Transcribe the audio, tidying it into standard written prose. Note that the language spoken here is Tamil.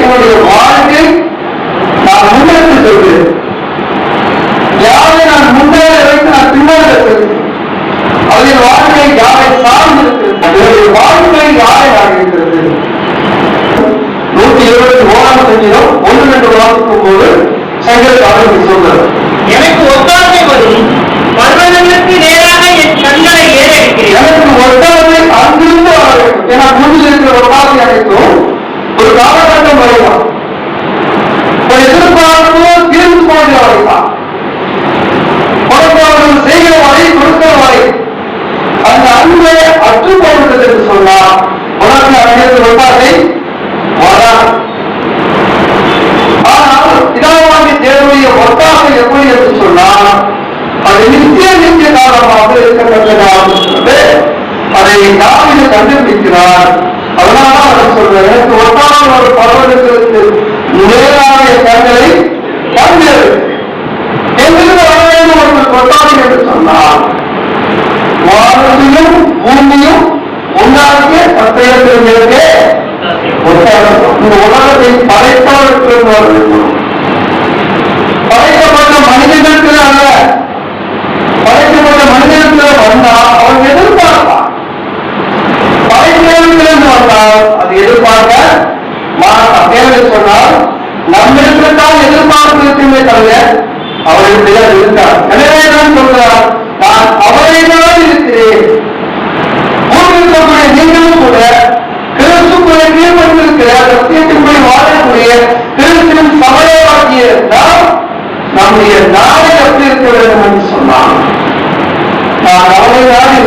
என்னுடைய வாழ்க்கை நான் முன்னெடுத்து சொல்கிறேன். யாரை நான் முன்னேற வைத்து நான் பின்னாடி இருக்கிறேன். அவருடைய வாழ்க்கை யாரை சார்ந்திருக்கிறது, வாழ்க்கை யாரை ஆகியிருக்கிறது. 121ஆம் சங்கீதம் 1-2 வாசிக்கும் போது சங்கீதக்காரர் சொல்றார், எனக்கு ஒத்தாசை வரும் பர்வதங்களுக்கு நேராக என் கண்களை ஏறெடுக்கிறேன். எனக்கு ஒத்தாசை அங்கிருந்து வர வேண்டும். ஏன்னா முன்னில் இருக்கிற ஒத்தாசை அனைத்தும் ஒரு காலகட்டம் வரைதான், ஒரு எதிர்பார்ப்பு தீர்ந்து போகிற வரைதான், கொடுப்பவர்கள் செய்கிற வரை கொடுக்கிற வரை அந்த அன்பை அற்று போகிறது என்று சொன்னால் உனக்கு அங்கிருந்து ஒத்தாசை வராது. ஆனால் பிதாவாகிய தேவனுடைய ஒத்தாசை எப்படி என்று சொன்னால் அது நித்திய காலமாக இருக்கத்தக்கது. அதை தாவீது கண்டுபிடிக்கிறார். அதனால அவர் சொல்றார், எனக்கு ஒத்தாசை ஒரு பர்வதத்திற்கு நேரான கண்களை கண்டது எங்கிருந்து வர வேண்டும் ஒரு ஒத்தாசை என்று சொன்னால் வானத்தையும் பூமியும் உண்டாக்கிய சத்தியத்திற்கு இந்த உலகத்தை படைத்தவர்களுக்கு வர வேண்டும். படைக்கப்பட்ட மனிதர்களுக்கு அல்ல, படைக்கப்பட்ட மனிதர்களுக்கு வந்தால் அவன் எதிர்பார்ப்பான். படைத்தவர்களுக்கு வந்தால் அது எதிர்பார்க்க மாட்டான். சொன்னால் நம்மிடத்திற்காக எதிர்பார்ப்பு இருக்குமே தவிர அவர்களுடைய இருக்கார். எனவே தான் சொல்கிறார், நான் அவரைதான் இருக்கிறேன். நீங்களும் கூட கிறிஸ்துக்குள்ளே கீழ்பட்டிருக்கிற சத்தியத்தின்படி வாழக்கூடிய கிறிஸ்துவின் சபையாகிய நம்முடைய நாளை எப்படி இருக்க வேண்டும் என்று சொன்னான். நான் அவரைதான்